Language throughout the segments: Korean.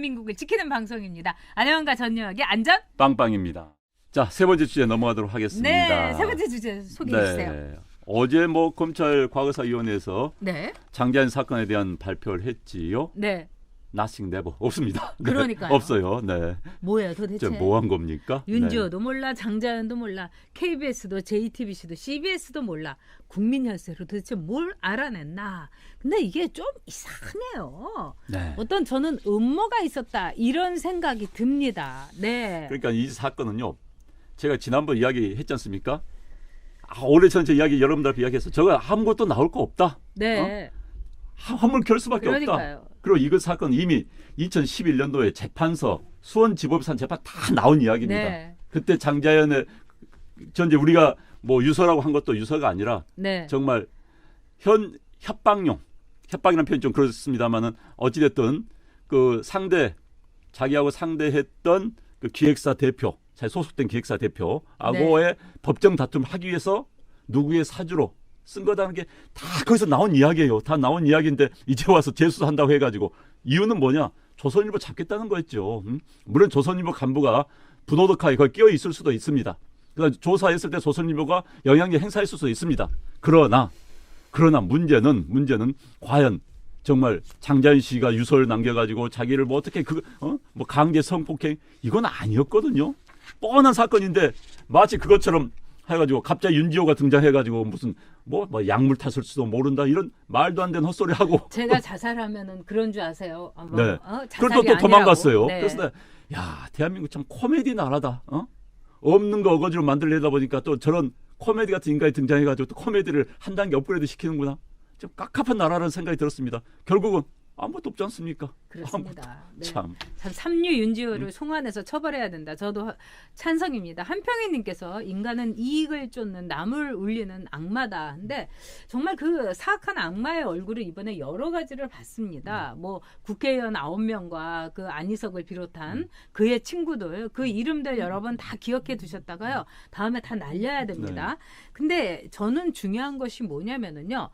대한민국을 지키는 방송입니다. 안녕과 전영학의 안전 빵빵입니다. 자, 세 번째 주제 넘어가도록 하겠습니다. 네, 세 번째 주제 소개해 주세요. 네. 어제 뭐 검찰 과거사위원회에서 네. 장자연 사건에 대한 발표를 했지요. 네. Nothing never 없습니다. 네, 그러니까요. 없어요. 네. 뭐예요 도대체? 뭐 한 겁니까? 윤지호도 몰라, 장자연도 몰라, KBS도 JTBC도 CBS도 몰라. 국민 혈세로 도대체 뭘 알아냈나? 근데 이게 좀 이상해요. 네. 어떤 저는 음모가 있었다 이런 생각이 듭니다. 네. 그러니까 이 사건은요. 제가 지난번 이야기했지 않습니까? 오래전에 저 이야기 여러분들 앞에 이야기해서 저거 아무것도 나올 거 없다. 네. 한물 결 수밖에 그러니까요. 없다. 그리고 이거 사건 이미 2011년도에 재판서 수원지법산 재판 다 나온 이야기입니다. 네. 그때 장자연의 전제 우리가 뭐 유서라고 한 것도 유서가 아니라 네. 정말 협박용 협박이라는 표현 좀 그렇습니다만은 어찌됐든 그 자기하고 상대했던 그 기획사 대표, 자기 소속된 기획사 대표하고의 네. 법정 다툼을 하기 위해서 누구의 사주로 쓴 거다는 게 다 거기서 나온 이야기예요. 다 나온 이야기인데 이제 와서 재수한다고 해가지고 이유는 뭐냐? 조선일보 잡겠다는 거였죠. 물론 조선일보 간부가 분호덕하게 거기 끼어 있을 수도 있습니다. 그러니까 조사했을 때 조선일보가 영향력 행사했을 수도 있습니다. 그러나 문제는 과연 정말 장자연 씨가 유서를 남겨가지고 자기를 뭐 어떻게 뭐 강제 성폭행 이건 아니었거든요. 뻔한 사건인데 마치 그것처럼 해가지고 갑자기 윤지호가 등장해가지고 무슨 뭐 약물 탔을 수도 모른다 이런 말도 안 되는 헛소리 하고 제가 자살하면은 그런 줄 아세요? 네. 자살이 그걸 또 도망갔어요. 네. 그래서 야 대한민국 참 코미디 나라다. 없는 거 어거지로 만들려다 보니까 또 저런 코미디 같은 인간이 등장해가지고 또 코미디를 한 단계 업그레이드 시키는구나. 좀 깝깝한 나라라는 생각이 들었습니다. 결국은 아무것도 없지 않습니까? 그렇습니다. 네. 참 삼류 윤지호를 송환해서 처벌해야 된다. 저도 찬성입니다. 한평희님께서 인간은 이익을 쫓는 남을 울리는 악마다. 근데 정말 그 사악한 악마의 얼굴을 이번에 여러 가지를 봤습니다. 뭐 국회의원 9명과 그 안희석을 비롯한 그의 친구들 그 이름들 여러 번 다 기억해 두셨다가요. 다음에 다 날려야 됩니다. 근데 저는 중요한 것이 뭐냐면은요.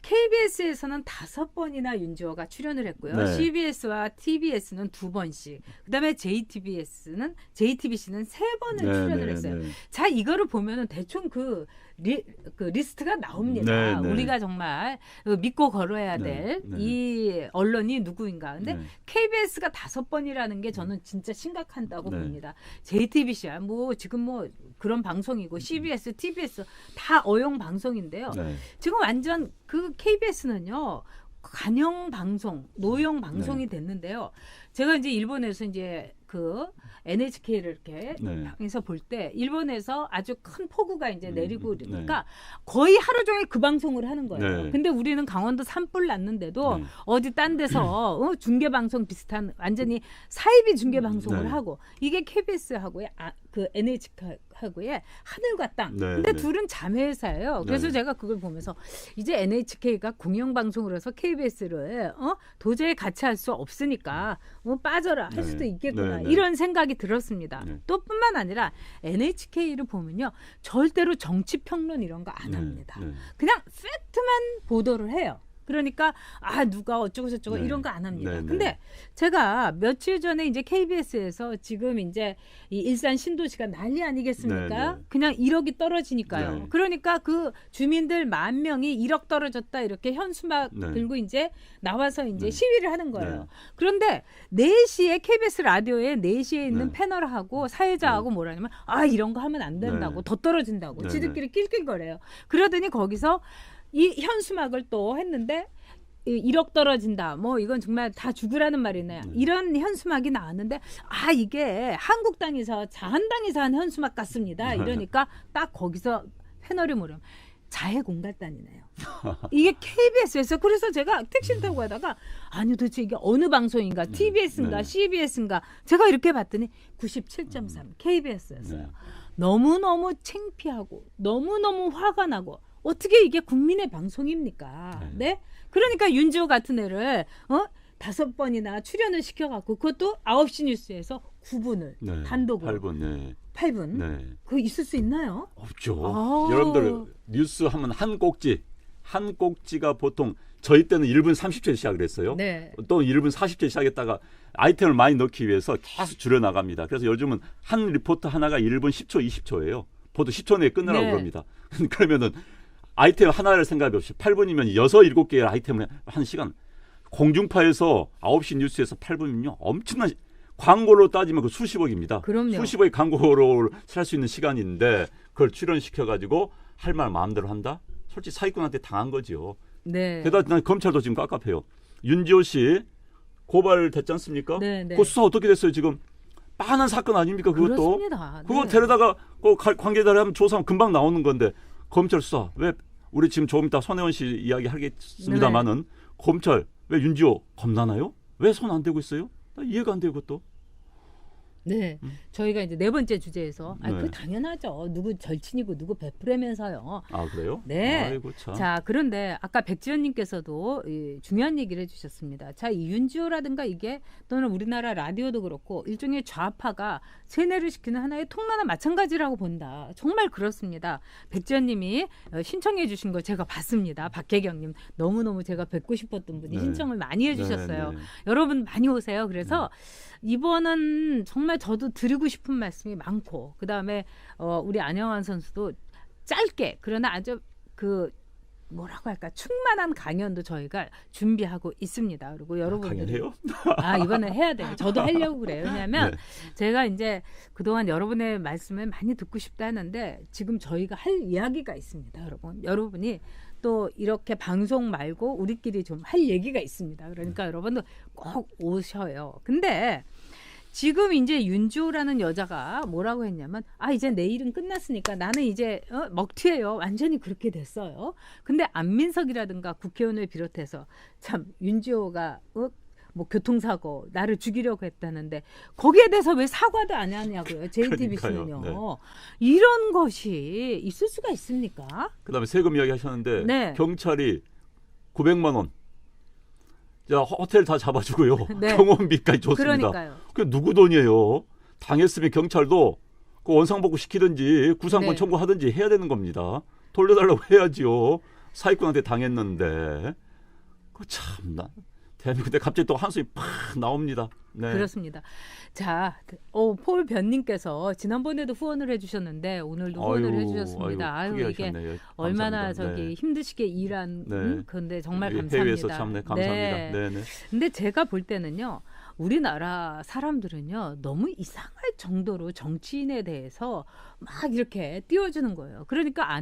KBS에서는 5번이나 윤지호가 출연을 했고요. 네. CBS와 TBS는 2번씩. 그다음에 JTBC는 3번을 출연을 했어요. 자, 이거를 보면은 대충 그 리스트가 나옵니다. 네. 우리가 정말 믿고 걸어야 될 이 언론이 누구인가. 근데 KBS가 5번이라는 게 저는 진짜 심각하다고 봅니다. JTBC야 뭐 지금 뭐 그런 방송이고 CBS, TBS 다 어용 방송인데요. 지금 완전 그 KBS는요. 관영 방송, 노영 방송이 됐는데요. 제가 이제 일본에서 이제 그 NHK를 이렇게 방에서 볼 때 일본에서 아주 큰 폭우가 이제 내리고 그러니까 거의 하루 종일 그 방송을 하는 거예요. 근데 우리는 강원도 산불 났는데도 어디 딴 데서 중계 방송 비슷한 완전히 사이비 중계 방송을 하고 이게 KBS하고의 그 NHK하고의 하늘과 땅. 근데 둘은 자매회사예요. 그래서 제가 그걸 보면서 이제 NHK가 공영방송으로 해서 KBS를 도저히 같이 할 수 없으니까 빠져라 할 수도 있겠구나. 이런 생각이 들었습니다. 또 뿐만 아니라 NHK를 보면요. 절대로 정치평론 이런 거 안 합니다. 그냥 팩트만 보도를 해요. 그러니까 누가 어쩌고 저쩌고 이런 거 안 합니다. 근데 제가 며칠 전에 이제 KBS에서 지금 이제 이 일산 신도시가 난리 아니겠습니까? 그냥 1억이 떨어지니까요. 그러니까 그 주민들 10,000명이 1억 떨어졌다 이렇게 현수막 들고 이제 나와서 이제 시위를 하는 거예요. 그런데 4시에 KBS 라디오에 4시에 있는 패널하고 사회자하고 뭐라냐면 이런 거 하면 안 된다고 더 떨어진다고 지들끼리 낄낄거려요. 그러더니 거기서 이 현수막을 또 했는데 1억 떨어진다. 뭐 이건 정말 다 죽으라는 말이네요. 이런 현수막이 나왔는데 이게 한국당에서 자한당에서 한 현수막 같습니다. 이러니까 딱 거기서 패널이 뭐냐면 자해공갈단이네요. 이게 KBS에서 그래서 제가 택시를 타고 가다가 도대체 이게 어느 방송인가 TBS인가 CBS인가 제가 이렇게 봤더니 97.3 KBS였어요. 너무너무 창피하고 너무너무 화가 나고 어떻게 이게 국민의 방송입니까? 네? 그러니까 윤지호 같은 애를 5번이나 출연을 시켜갖고 그것도 9시 뉴스에서 9분을 단독으로 8분? 그거 있을 수 있나요? 없죠. 여러분들 뉴스 하면 한 꼭지 한 꼭지가 보통 저희 때는 1분 30초에 시작을 했어요. 네. 또 1분 40초에 시작했다가 아이템을 많이 넣기 위해서 계속 줄여나갑니다. 그래서 요즘은 한 리포트 하나가 1분 10초, 20초예요. 보통 10초 내에 끝내라고 네. 그럽니다. 그러면은 아이템 하나를 생각 없이 8분이면 6, 7개의 아이템을 한 시간. 공중파에서 9시 뉴스에서 8분이면요. 엄청난 광고로 따지면 그 수십억입니다. 그럼요. 수십억의 광고로 살 수 있는 시간인데 그걸 출연시켜가지고 할 말 마음대로 한다? 솔직히 사기꾼한테 당한 거죠. 네. 게다가 난 검찰도 지금 깝깝해요. 윤지호 씨 고발됐지 않습니까? 네, 네. 그 수사 어떻게 됐어요 지금? 빤한 사건 아닙니까 그것도? 그렇습니다. 그거 네. 데려다가 관계자를 하면 조사하면 금방 나오는 건데 검찰 수사 왜 우리 지금 조금 이따 손혜원 씨 이야기 하겠습니다마는 검찰 왜 윤지호 겁나나요? 왜 손 안 대고 있어요? 나 이해가 안 돼요 그것도. 네, 저희가 이제 네 번째 주제에서 네. 그 당연하죠. 누구 절친이고 누구 베프라면서요. 아 그래요? 네. 아이고 참. 자, 그런데 아까 백지연님께서도 중요한 얘기를 해주셨습니다. 자, 이 윤지호라든가 이게 또는 우리나라 라디오도 그렇고 일종의 좌파가 세뇌를 시키는 하나의 통로나 마찬가지라고 본다. 정말 그렇습니다. 백지연님이 신청해주신 거 제가 봤습니다. 박혜경님 너무너무 제가 뵙고 싶었던 분이 네. 신청을 많이 해주셨어요. 네, 네. 여러분 많이 오세요. 그래서 이번은 정말 저도 드리고 싶은 말씀이 많고 그다음에 우리 안영환 선수도 짧게 그러나 아주 그 뭐라고 할까 충만한 강연도 저희가 준비하고 있습니다. 그리고 여러분들이 강연해요? 이번에 해야 돼요. 저도 하려고 그래요. 왜냐하면 네. 제가 이제 그동안 여러분의 말씀을 많이 듣고 싶다 하는데 지금 저희가 할 이야기가 있습니다. 여러분이 또 이렇게 방송 말고 우리끼리 좀 할 얘기가 있습니다. 그러니까 여러분도 꼭 오셔요. 근데 지금 이제 윤지호라는 여자가 뭐라고 했냐면 이제 내일은 끝났으니까 나는 이제 먹튀예요. 완전히 그렇게 됐어요. 근데 안민석이라든가 국회의원을 비롯해서 참 윤지호가 뭐 교통사고 나를 죽이려고 했다는데 거기에 대해서 왜 사과도 안 하냐고요. JTBC는요. 네. 이런 것이 있을 수가 있습니까? 그다음에 세금 이야기 하셨는데 네. 경찰이 900만 원. 자, 호텔 다 잡아주고요. 네. 병원비까지 줬습니다. 그러니까요. 그게 누구 돈이에요? 당했으면 경찰도 그 원상복구 시키든지 구상권 네. 청구하든지 해야 되는 겁니다. 돌려달라고 해야지요. 사기꾼한테 당했는데. 그 참나. 대한민국에 갑자기 또 한숨이 팍 나옵니다. 네. 그렇습니다. 자, 폴 변님께서 지난번에도 후원을 해주셨는데 오늘도 후원을 해주셨습니다. 크게 이게 하셨네요. 얼마나 감사합니다. 네. 힘드시게 일한 네. 근데 정말 감사합니다. 해외에서 참네 감사합니다. 네. 네. 근데 제가 볼 때는요. 우리나라 사람들은요. 너무 이상할 정도로 정치인에 대해서 막 이렇게 띄워주는 거예요. 그러니까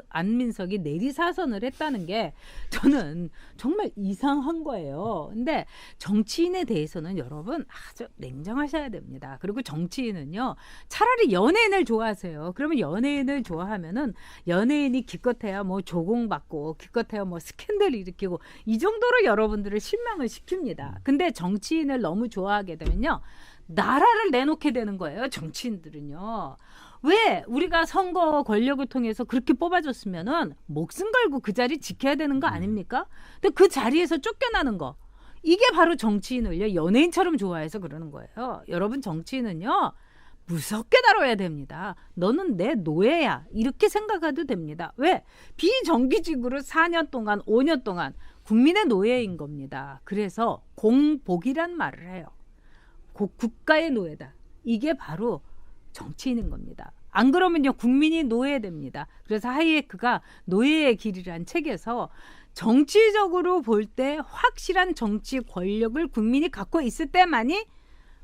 안민석이 내리사선을 했다는 게 저는 정말 이상한 거예요. 근데 정치인에 대해서는 여러분 아주 냉정하셔야 됩니다. 그리고 정치인은요. 차라리 연예인을 좋아하세요. 그러면 연예인을 좋아하면은 연예인이 기껏해야 뭐 조공받고 기껏해야 뭐 스캔들 일으키고 이 정도로 여러분들을 실망을 시킵니다. 근데 정치인을 너무 좋아하게 되면요. 나라를 내놓게 되는 거예요. 정치인들은요. 왜 우리가 선거 권력을 통해서 그렇게 뽑아줬으면은 목숨 걸고 그 자리 지켜야 되는 거 아닙니까? 근데 그 자리에서 쫓겨나는 거. 이게 바로 정치인을요. 연예인처럼 좋아해서 그러는 거예요. 여러분 정치인은요. 무섭게 다뤄야 됩니다. 너는 내 노예야. 이렇게 생각해도 됩니다. 왜? 비정규직으로 4년 동안 5년 동안 국민의 노예인 겁니다. 그래서 공복이란 말을 해요. 국가의 노예다. 이게 바로 정치인인 겁니다. 안 그러면요 국민이 노예됩니다. 그래서 하이에크가 노예의 길이란 책에서 정치적으로 볼 때 확실한 정치 권력을 국민이 갖고 있을 때만이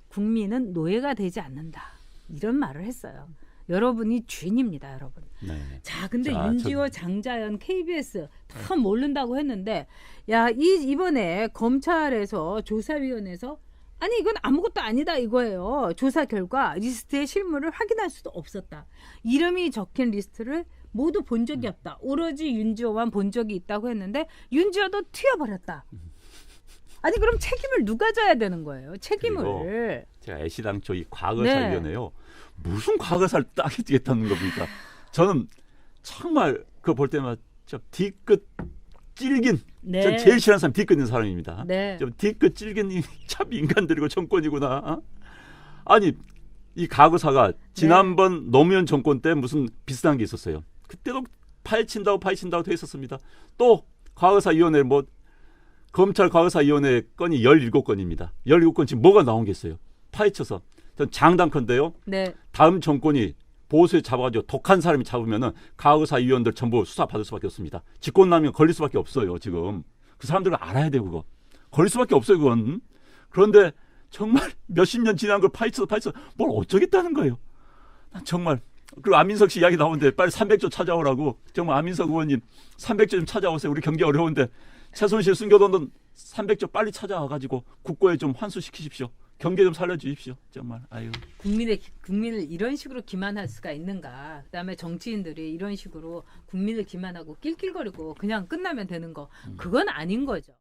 국민은 노예가 되지 않는다. 이런 말을 했어요. 여러분이 주인입니다, 여러분. 네. 자, 근데 윤지호, 장자연, KBS 다 모른다고 했는데, 이번에 검찰에서 조사위원회에서 아니 이건 아무것도 아니다 이거예요. 조사 결과 리스트의 실물을 확인할 수도 없었다. 이름이 적힌 리스트를 모두 본 적이 없다. 오로지 윤지호만 본 적이 있다고 했는데 윤지호도 튀어버렸다. 아니 그럼 책임을 누가 져야 되는 거예요? 책임을. 제가 애시당초 이 과거사위원회요. 무슨 과거사를 따지겠다는 겁니까? 저는 정말 그거 볼 때마다 좀 뒤끝 찔긴 네. 전 제일 싫어하는 사람이 뒤끝 있는 사람입니다. 네. 좀 뒤끝 찔긴 참 인간들이고 정권이구나. 어? 아니 이 과거사가 지난번 노무현 정권 때 무슨 비슷한 게 있었어요. 그때도 파헤친다고 돼 있었습니다. 또 과거사위원회 뭐 검찰 과거사위원회 건이 17건입니다. 17건 지금 뭐가 나온 게 있어요. 파헤쳐서. 전 장담컨대요. 네. 다음 정권이 보수에 잡아가지고 독한 사람이 잡으면은 과거사위원들 전부 수사받을 수밖에 없습니다. 직권남용 걸릴 수밖에 없어요. 지금. 그 사람들은 알아야 돼요. 그거. 걸릴 수밖에 없어요. 그건. 그런데 정말 몇십 년 지난 걸 파헤쳐서 뭘 어쩌겠다는 거예요. 난 정말. 그리고 안민석 씨 이야기 나오는데 빨리 300조 찾아오라고. 정말 안민석 의원님 300조 좀 찾아오세요. 우리 경기 어려운데. 최순실 숨겨둔 돈 300조 빨리 찾아와가지고 국고에 좀 환수시키십시오. 경제 좀 살려주십시오. 정말 아유. 국민을 이런 식으로 기만할 수가 있는가. 그다음에 정치인들이 이런 식으로 국민을 기만하고 낄낄거리고 그냥 끝나면 되는 거. 그건 아닌 거죠.